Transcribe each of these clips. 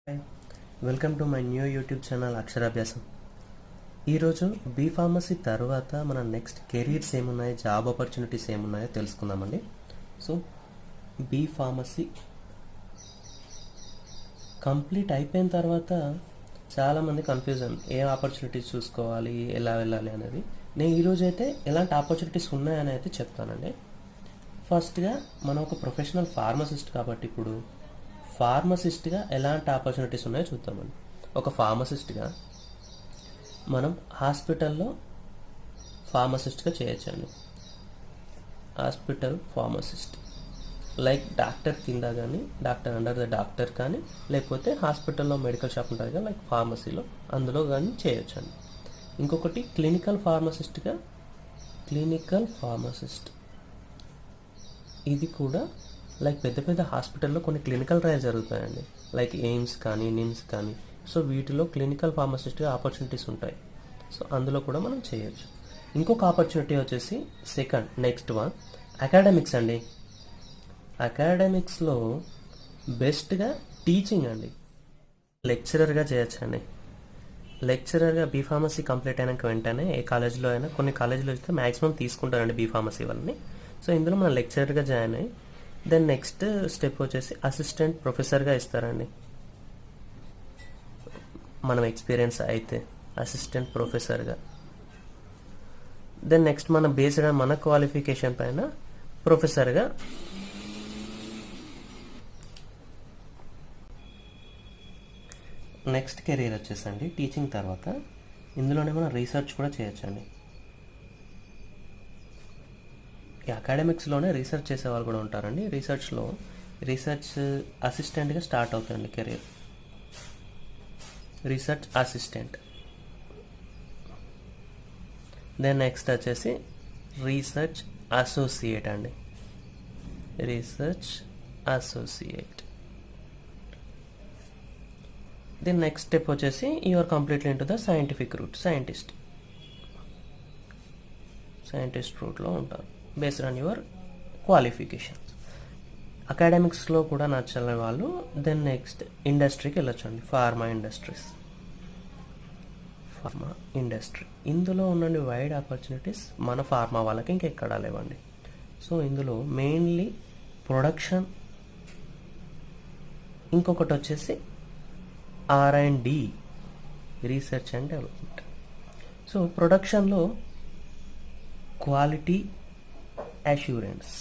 Hi, welcome to my new YouTube channel అక్షరాభ్యాసం. ఈరోజు B pharmacy తర్వాత మన నెక్స్ట్ కెరీర్స్ ఏమున్నాయి, జాబ్ ఆపర్చునిటీస్ ఏమున్నాయో తెలుసుకుందామండి. సో బీ ఫార్మసీ కంప్లీట్ అయిపోయిన తర్వాత చాలామంది కన్ఫ్యూజన్, ఏ ఆపర్చునిటీస్ చూసుకోవాలి, ఎలా వెళ్ళాలి అనేది. నేను ఈరోజు అయితే ఎలాంటి ఆపర్చునిటీస్ ఉన్నాయని అయితే చెప్తానండి. ఫస్ట్గా మనం ఒక ప్రొఫెషనల్ ఫార్మసిస్ట్ కాబట్టి ఇప్పుడు ఫార్మసిస్ట్గా ఎలాంటి ఆపర్చునిటీస్ ఉన్నాయో చూద్దామండి. ఒక ఫార్మసిస్ట్గా మనం హాస్పిటల్లో ఫార్మసిస్ట్గా చేయొచ్చండి. హాస్పిటల్ ఫార్మసిస్ట్ లైక్ డాక్టర్ కింద కానీ, డాక్టర్ అండర్ ద డాక్టర్ కానీ, లేకపోతే హాస్పిటల్లో మెడికల్ షాప్ ఉంటుంది కదా లైక్ ఫార్మసీలో, అందులో కానీ చేయొచ్చండి. ఇంకొకటి క్లినికల్ ఫార్మసిస్ట్, ఇది కూడా లైక్ పెద్ద పెద్ద హాస్పిటల్లో కొన్ని క్లినికల్ ట్రయల్స్ జరుగుతాయండి, లైక్ ఎయిమ్స్ కానీ, నిమ్స్ కానీ. సో వీటిలో క్లినికల్ ఫార్మసిస్ట్గా ఆపర్చునిటీస్ ఉంటాయి. సో అందులో కూడా మనం చేయొచ్చు. ఇంకొక ఆపర్చునిటీ వచ్చేసి నెక్స్ట్ వన్ అకాడమిక్స్ అండి. అకాడమిక్స్లో బెస్ట్గా టీచింగ్ అండి, లెక్చరర్గా చేయొచ్చండి. లెక్చరర్గా బీ ఫార్మసీ కంప్లీట్ అయినాక వెంటనే ఏ కాలేజ్లో అయినా, కొన్ని కాలేజీలో అయితే మ్యాక్సిమం తీసుకుంటారండి బీ ఫార్మసీ వాళ్ళని. సో ఇందులో మనం లెక్చరర్గా జాయిన్ అయ్యి దెన్ నెక్స్ట్ స్టెప్ వచ్చేసి అసిస్టెంట్ ప్రొఫెసర్గా ఇస్తారండి. మనం ఎక్స్పీరియన్స్ అయితే అసిస్టెంట్ ప్రొఫెసర్గా. దెన్ నెక్స్ట్ మనం బేస్డ్ మన క్వాలిఫికేషన్ పైన ప్రొఫెసర్గా. నెక్స్ట్ కెరీర్ వచ్చేసండి టీచింగ్ తర్వాత ఇందులోనే మనం రీసెర్చ్ కూడా చేయొచ్చండి. ఈ అకాడమిక్స్లోనే రీసెర్చ్ చేసే వాళ్ళు కూడా ఉంటారండి. రీసెర్చ్ అసిస్టెంట్గా స్టార్ట్ అవుతుందండి career. Research assistant. Then next వచ్చేసి రీసెర్చ్ అసోసియేట్ అండి. Research associate. Then next step వచ్చేసి you are completely into the scientific route. Scientist రూట్లో ఉంటారు బేస్డ్ ఆన్ యువర్ క్వాలిఫికేషన్స్. అకాడమిక్స్లో కూడా నచ్చని వాళ్ళు దెన్ నెక్స్ట్ ఇండస్ట్రీకి వెళ్ళొచ్చండి. Pharma industry. ఇందులో ఉన్న వైడ్ ఆపర్చునిటీస్ మన ఫార్మా వాళ్ళకి ఇంకెక్కడా లేవండి. సో ఇందులో మెయిన్లీ ప్రొడక్షన్, ఇంకొకటి వచ్చేసి R&D, research and development. So ప్రొడక్షన్లో క్వాలిటీ అష్యూరెన్స్,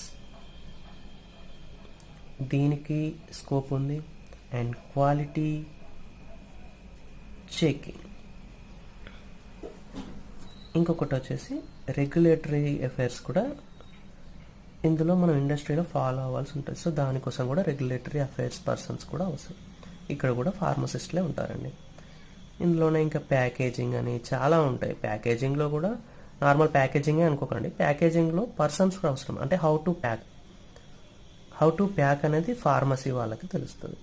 దీనికి స్కోప్ ఉంది. And quality checking. ఇంకొకటి వచ్చేసి రెగ్యులేటరీ అఫైర్స్ కూడా ఇందులో మనం ఇండస్ట్రీలో ఫాలో అవ్వాల్సి ఉంటుంది. సో దానికోసం కూడా రెగ్యులేటరీ అఫైర్స్ పర్సన్స్ కూడా అవసరం. ఇక్కడ కూడా ఫార్మసిస్ట్లే ఉంటారండి. ఇందులోనే ఇంకా ప్యాకేజింగ్ అని చాలా ఉంటాయి. ప్యాకేజింగ్లో కూడా నార్మల్ ప్యాకేజింగే అనుకోకండి, ప్యాకేజింగ్లో పర్సన్స్ కూడా అవసరం. అంటే హౌ టు ప్యాక్ అనేది ఫార్మసీ వాళ్ళకి తెలుస్తుంది.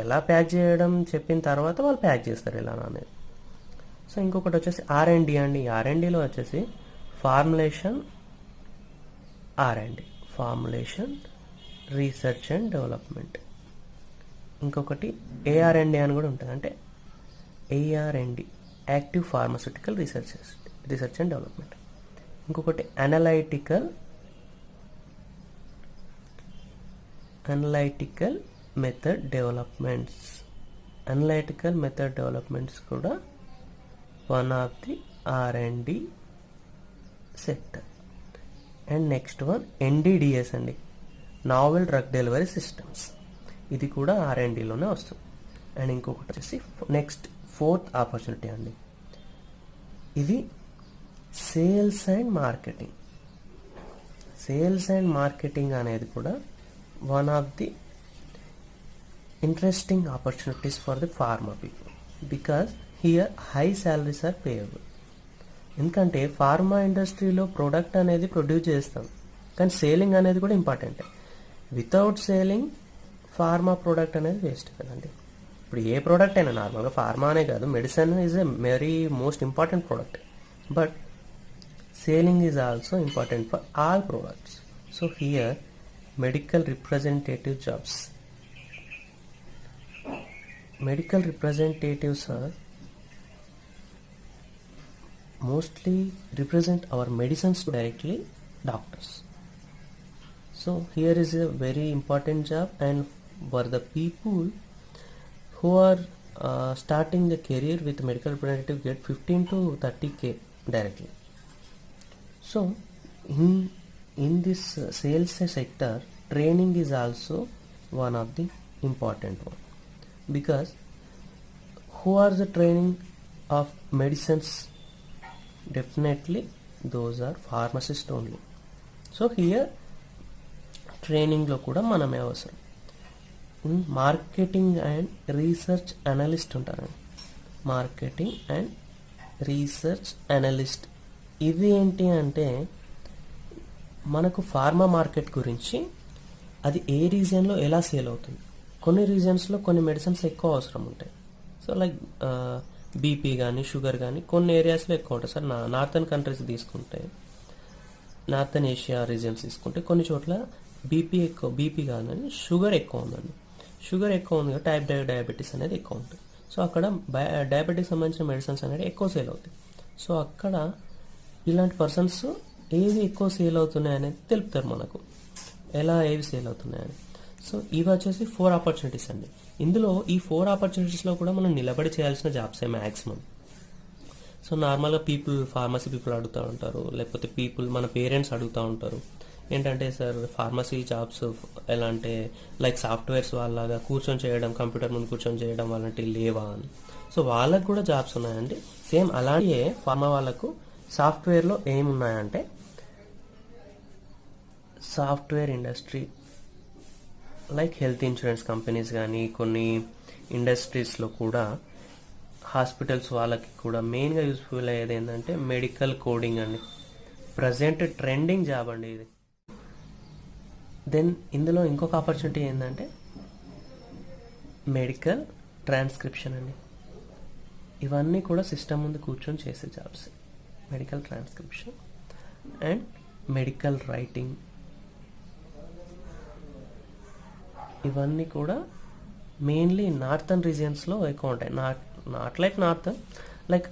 ఎలా ప్యాక్ చేయడం చెప్పిన తర్వాత వాళ్ళు ప్యాక్ చేస్తారు ఎలా అనేది. సో ఇంకొకటి వచ్చేసి R&D అండి. R&Dలో వచ్చేసి ఫార్ములేషన్ రీసెర్చ్ అండ్ డెవలప్మెంట్. ఇంకొకటి AR&D అని కూడా ఉంటుంది. అంటే AR&D active pharmaceutical research and development. ఇంకొకటి అనలైటికల్ మెథడ్ డెవలప్మెంట్స్ కూడా one of the R&D sector. And next one NDDS అండి, నావెల్ డ్రగ్ డెలివరీ సిస్టమ్స్. ఇది కూడా R&Dలోనే వస్తుంది. అండ్ ఇంకొకటి వచ్చేసి నెక్స్ట్ ఫోర్త్ ఆపర్చునిటీ అండి, ఇది సేల్స్ అండ్ మార్కెటింగ్ అనేది కూడా one of the interesting opportunities for the pharma people, because here high salaries are payable. ఎందుకంటే ఫార్మా ఇండస్ట్రీలో ప్రోడక్ట్ అనేది ప్రొడ్యూస్ చేస్తాం, కానీ సేలింగ్ అనేది కూడా ఇంపార్టెంటే. వితౌట్ సేలింగ్ ఫార్మా ప్రోడక్ట్ అనేది వేస్ట్ కదండి. ఇప్పుడు ఏ ప్రోడక్ట్ అయినా నార్మల్గా ఫార్మా అనే కాదు, medicine is a very most important product, but selling is also important for all products. So here medical representative jobs, medical representatives are mostly represent our medicines directly, doctors. So here is a very important job, and for the people who are starting the career with medical representative get 15 to 30k directly. So in this sales sector, training is also one of the important one, because who are the training of medicines? Definitely those are pharmacists only. So here training లో కూడా మనమే అవసరం. Marketing and research analyst ఉంటారండి. Marketing and research analyst ఇది ఏంటి అంటే మనకు pharma market గురించి అది ఏ రీజియన్లో ఎలా సేల్ అవుతుంది. కొన్ని రీజియన్స్లో కొన్ని మెడిసిన్స్ ఎక్కువ అవసరం ఉంటాయి. సో లైక్ బీపీ కానీ షుగర్ కానీ కొన్ని ఏరియాస్లో ఎక్కువ ఉంటాయి. సార్ నార్థన్ కంట్రీస్ తీసుకుంటే, నార్థన్ ఏషియా రీజియన్స్ తీసుకుంటే కొన్ని చోట్ల బీపీ కాదని షుగర్ ఎక్కువ ఉందండి. షుగర్ ఎక్కువ ఉంది కదా, టైప్ డయాబెటీస్ అనేది ఎక్కువ ఉంటుంది. సో అక్కడ డయాబెటీస్ సంబంధించిన మెడిసిన్స్ అనేది ఎక్కువ సేల్ అవుతాయి. సో అక్కడ ఇలాంటి పర్సన్స్ ఏవి ఎక్కువ సేల్ అవుతున్నాయి అనేది తెలుపుతారు మనకు, ఎలా ఏవి సేల్ అవుతున్నాయని. సో ఇవి వచ్చేసి 4 ఆపర్చునిటీస్ అండి. ఇందులో ఈ 4 ఆపర్చునిటీస్లో కూడా మనం నిలబడి చేయాల్సిన జాబ్సే మ్యాక్సిమం. సో నార్మల్గా ఫార్మసీ పీపుల్ అడుగుతూ ఉంటారు, లేకపోతే మన పేరెంట్స్ అడుగుతూ ఉంటారు, ఏంటంటే సార్ ఫార్మసీ జాబ్స్ ఎలా అంటే లైక్ సాఫ్ట్వేర్స్ వాళ్ళలాగా కూర్చొని చేయడం, కంప్యూటర్ ముందు కూర్చొని చేయడం అలాంటివి లేవా అని. సో వాళ్ళకు కూడా జాబ్స్ ఉన్నాయండి. సేమ్ అలాగే ఫార్మా వాళ్ళకు సాఫ్ట్వేర్లో ఏమున్నాయంటే software industry like health insurance companies కానీ కొన్ని ఇండస్ట్రీస్లో కూడా, హాస్పిటల్స్ వాళ్ళకి కూడా మెయిన్గా యూస్ఫుల్ అయ్యేది ఏంటంటే మెడికల్ కోడింగ్ అండి. ప్రజెంట్ ట్రెండింగ్ జాబ్ అండి ఇది. దెన్ ఇందులో ఇంకొక ఆపర్చునిటీ ఏంటంటే మెడికల్ ట్రాన్స్క్రిప్షన్ అండి. ఇవన్నీ కూడా సిస్టమ్ ముందు కూర్చొని చేసే jobs. Medical transcription and medical writing, ఇవన్నీ కూడా మెయిన్లీ నార్థన్ రీజియన్స్లో ఎక్కువ ఉంటాయి. Not like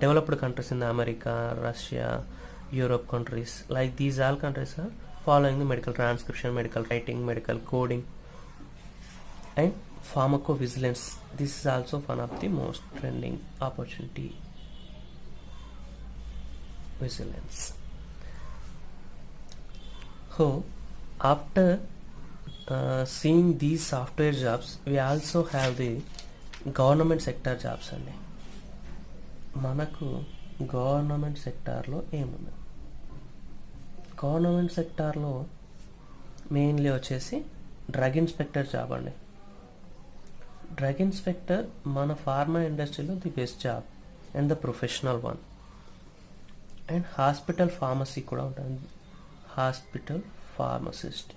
developed countries in America, Russia, Europe countries, like these all countries are following the medical transcription, medical writing, medical coding and pharmacovigilance. This is also one of the most trending opportunity, vigilance. So after seeing these software jobs, we also have the government sector jobs అండి. మనకు government సెక్టార్లో ఏముంది? Government సెక్టార్లో mainly వచ్చేసి drug inspector job అండి. Drug inspector మన pharma ఇండస్ట్రీలో the best job and the professional one. And hospital pharmacy కూడా ఉంటుంది, hospital pharmacist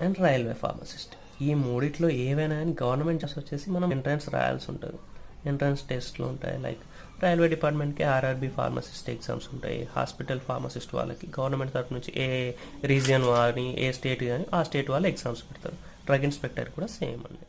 and railway pharmacist. ఈ మూడిట్లో ఏవైనా కానీ గవర్నమెంట్ జాబ్స్ వచ్చేసి మనం ఎంట్రన్స్ రాయాల్సి ఉంటుంది. ఎంట్రన్స్ టెస్ట్లు ఉంటాయి. లైక్ రైల్వే డిపార్ట్మెంట్కి ఆర్ఆర్బి ఫార్మసిస్ట్ ఎగ్జామ్స్ ఉంటాయి. హాస్పిటల్ ఫార్మసిస్ట్ వాళ్ళకి గవర్నమెంట్ తరఫు నుంచి ఏ రీజియన్ కానీ ఏ స్టేట్ కానీ ఆ స్టేట్ వాళ్ళు ఎగ్జామ్స్ పెడతారు. డ్రగ్ ఇన్స్పెక్టర్ కూడా సేమ్ అండి.